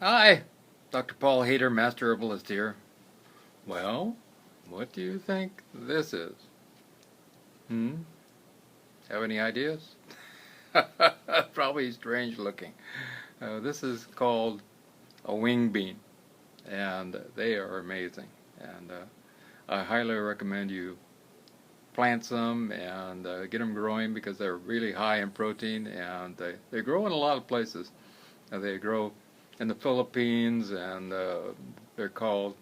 Hi, Dr. Paul Haider, Master Herbalist here. Well, what do you think this is? Hmm? Have any ideas? Probably strange looking. This is called a wing bean, and they are amazing. And I highly recommend you plant some and get them growing because they're really high in protein, and they grow in a lot of places. They grow in the Philippines, and they're called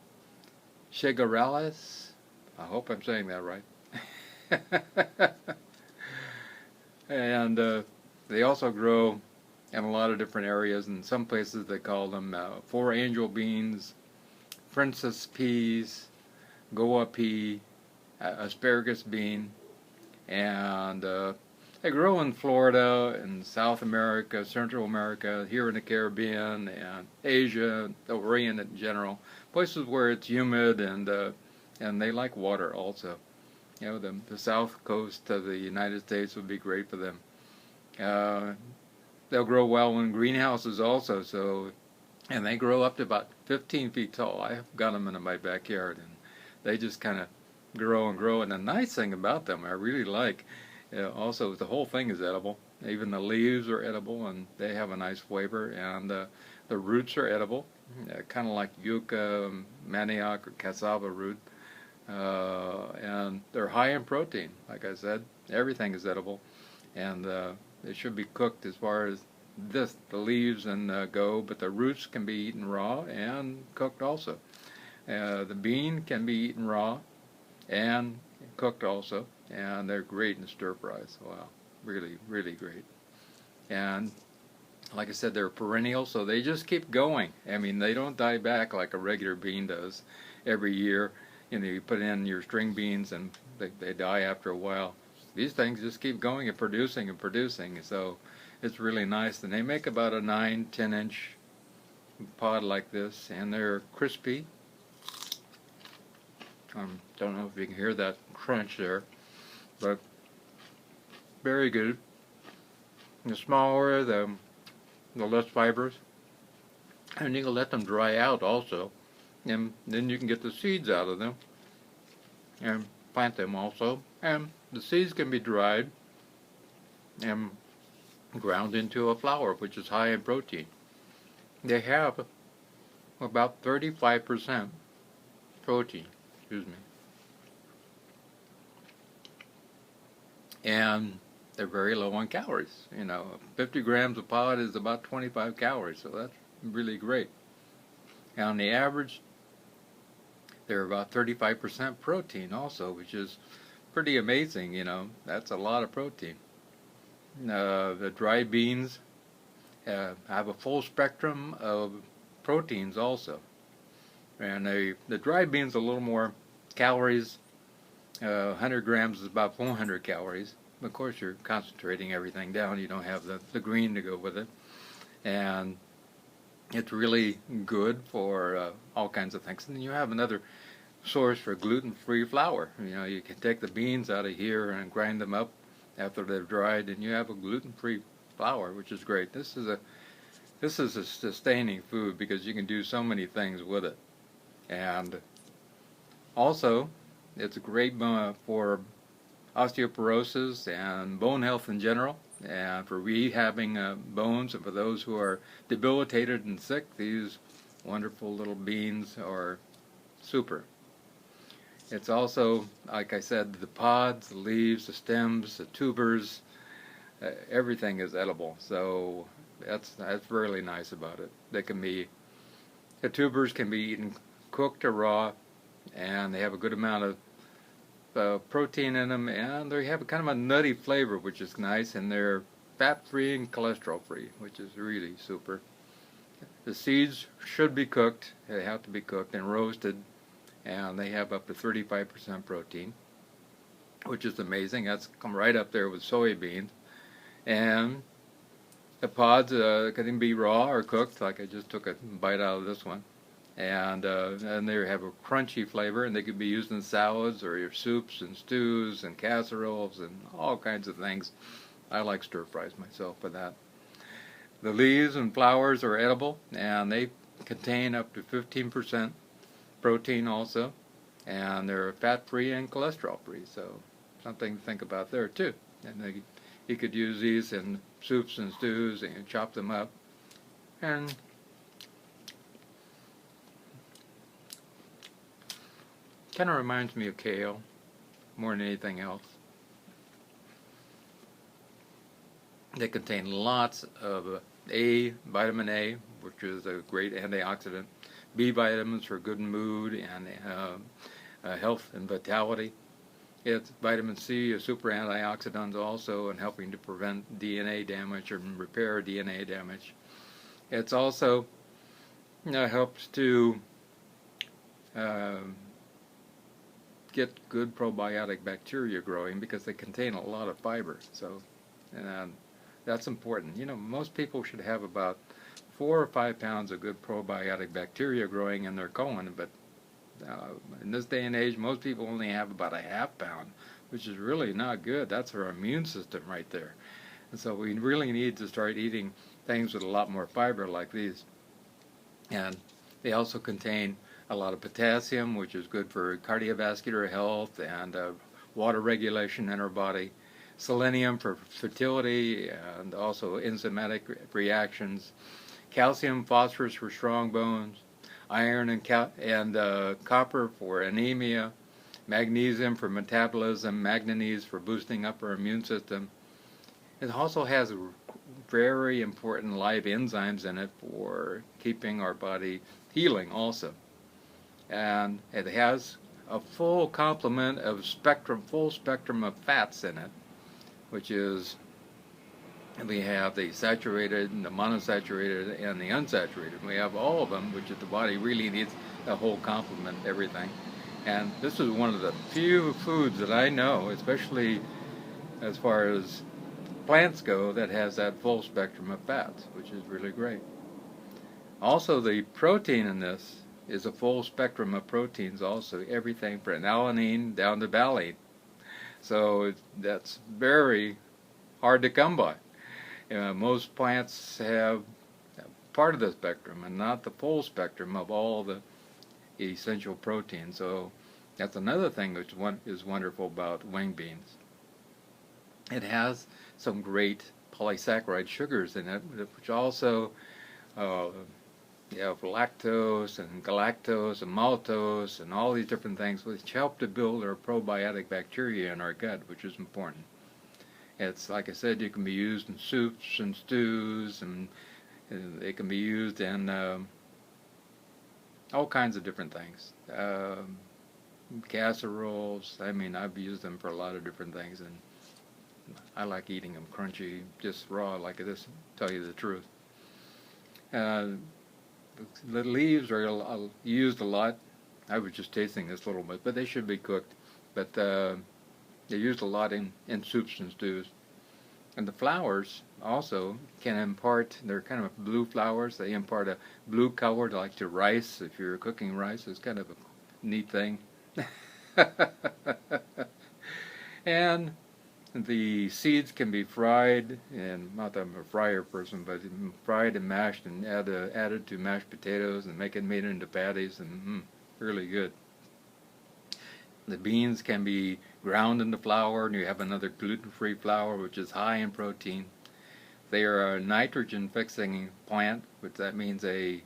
Shigarales. I hope I'm saying that right. And they also grow in a lot of different areas. In some places they call them four angel beans, princess peas, goa pea, asparagus bean, and they grow in Florida and South America, Central America, here in the Caribbean, and Asia, the Orient in general, places where it's humid and they like water also. You know, the south coast of the United States would be great for them. Uh, they'll grow well in greenhouses also, so and they grow up to about 15 feet tall. I've got them in my backyard, and they just kind of grow and grow. And the nice thing about them, I really like, also the whole thing is edible. Even the leaves are edible, and they have a nice flavor. And the roots are edible, kind of like yucca, manioc, or cassava root. And they're high in protein. Like I said, everything is edible, and they should be cooked as far as the leaves and go, but the roots can be eaten raw and cooked also. The bean can be eaten raw and cooked also, and they're great in stir fries. Wow, really, really great. And like I said, they're perennial, so they just keep going. I mean, they don't die back like a regular bean does every year. You know, you put in your string beans and they die after a while. These things just keep going and producing, so it's really nice. And they make about a 9-10 inch pod like this, and they're crispy. Don't know if you can hear that crunch there, but very good. The smaller, the less fibers, and you can let them dry out also, and then you can get the seeds out of them and plant them also. And the seeds can be dried and ground into a flour, which is high in protein. They have about 35% protein, excuse me, and they're very low on calories. You know, 50 grams of pod is about 25 calories, so that's really great. And on the average, they're about 35% protein also, which is pretty amazing. You know, that's a lot of protein. The dried beans have a full spectrum of proteins also, and the dried beans a little more calories. 100 grams is about 400 calories. Of course, you're concentrating everything down. You don't have the green to go with it, and it's really good for all kinds of things. And then you have another source for gluten-free flour. You know, you can take the beans out of here and grind them up after they're dried, and you have a gluten-free flour, which is great. This is a sustaining food because you can do so many things with it, and also it's great for osteoporosis and bone health in general, and for rehabbing bones, and for those who are debilitated and sick. These wonderful little beans are super. It's also, like I said, the pods, the leaves, the stems, the tubers, everything is edible. So that's really nice about it. The tubers can be eaten cooked or raw, and they have a good amount of protein in them, and they have a kind of a nutty flavor, which is nice, and they're fat-free and cholesterol-free, which is really super. The seeds should be cooked. They have to be cooked and roasted, and they have up to 35% protein, which is amazing. That's come right up there with soybeans. And the pods can be raw or cooked, like I just took a bite out of this one. And they have a crunchy flavor, and they can be used in salads or your soups and stews and casseroles and all kinds of things. I like stir fries myself for that. The leaves and flowers are edible, and they contain up to 15% protein also, and they're fat-free and cholesterol-free, so something to think about there too. And you could use these in soups and stews and chop them up, and kind of reminds me of kale more than anything else. They contain lots of vitamin A, which is a great antioxidant, B vitamins for good mood and health and vitality. It's vitamin C, a super antioxidant also, and helping to prevent DNA damage or repair DNA damage. It's also helps to get good probiotic bacteria growing because they contain a lot of fiber. So, that's important. You know, most people should have about 4 or 5 pounds of good probiotic bacteria growing in their colon, but in this day and age, most people only have about a half pound, which is really not good. That's our immune system right there. And so we really need to start eating things with a lot more fiber like these. And they also contain a lot of potassium, which is good for cardiovascular health and water regulation in our body. Selenium for fertility and also enzymatic reactions. Calcium, phosphorus for strong bones. Iron and copper for anemia. Magnesium for metabolism. Manganese for boosting up our immune system. It also has very important live enzymes in it for keeping our body healing also. And it has a full complement of full spectrum of fats in it, which is, we have the saturated, and the monosaturated, and the unsaturated. We have all of them, which is the body really needs a whole complement of everything. And this is one of the few foods that I know, especially as far as plants go, that has that full spectrum of fats, which is really great. Also, the protein in this is a full spectrum of proteins also, everything from alanine down to valine. So that's very hard to come by. Most plants have part of the spectrum and not the full spectrum of all the essential proteins. So that's another thing which is wonderful about wing beans. It has some great polysaccharide sugars in it, which also you have lactose and galactose and maltose and all these different things which help to build our probiotic bacteria in our gut, which is important. It's, like I said, it can be used in soups and stews, and it can be used in all kinds of different things. Casseroles, I mean, I've used them for a lot of different things, and I like eating them crunchy, just raw like this, to tell you the truth. The leaves are used a lot. I was just tasting this a little bit, but they should be cooked. But they're used a lot in soups and stews. And the flowers also can impart, they're kind of blue flowers. They impart a blue color like to rice. If you're cooking rice, it's kind of a neat thing. And the seeds can be fried, and not that I'm a fryer person, but fried and mashed and added to mashed potatoes and made into patties, and really good. The beans can be ground into flour, and you have another gluten-free flour, which is high in protein. They are a nitrogen-fixing plant, which that means they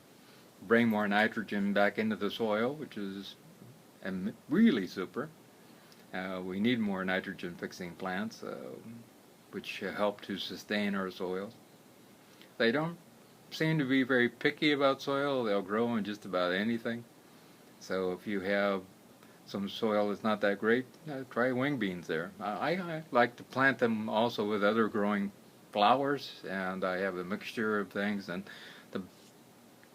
bring more nitrogen back into the soil, which is really super. We need more nitrogen-fixing plants, which help to sustain our soils. They don't seem to be very picky about soil. They'll grow in just about anything. So if you have some soil that's not that great, try wing beans there. I like to plant them also with other growing flowers, and I have a mixture of things, and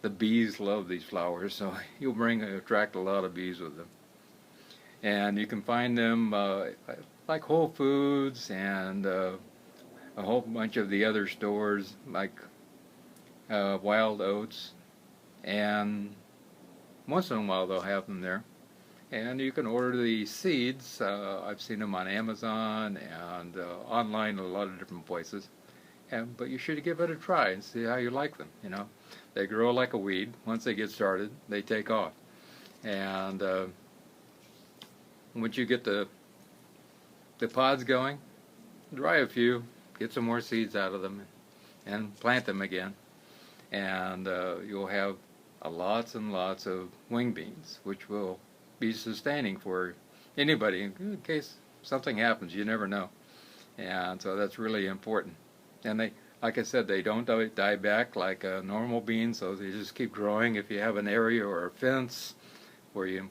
the bees love these flowers, so you'll attract a lot of bees with them. And you can find them like Whole Foods and a whole bunch of the other stores like Wild Oats, and once in a while they'll have them there. And you can order the seeds. I've seen them on Amazon and online, a lot of different places. But you should give it a try and see how you like them. They grow like a weed. Once they get started, they take off. And once you get the pods going, dry a few, get some more seeds out of them, and plant them again. And you'll have lots and lots of wing beans, which will be sustaining for anybody in case something happens. You never know. And so that's really important. And they, like I said, they don't die back like normal beans, so they just keep growing. If you have an area or a fence where you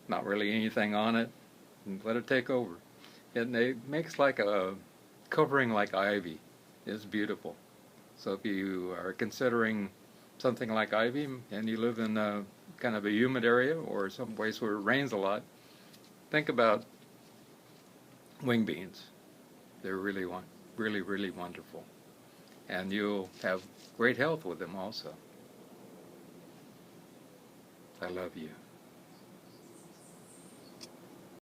not really anything on it, and let it take over. And it makes like a covering like ivy. It's beautiful. So if you are considering something like ivy and you live in a kind of a humid area or some place where it rains a lot, think about wing beans. They're really wonderful. And you'll have great health with them also. I love you.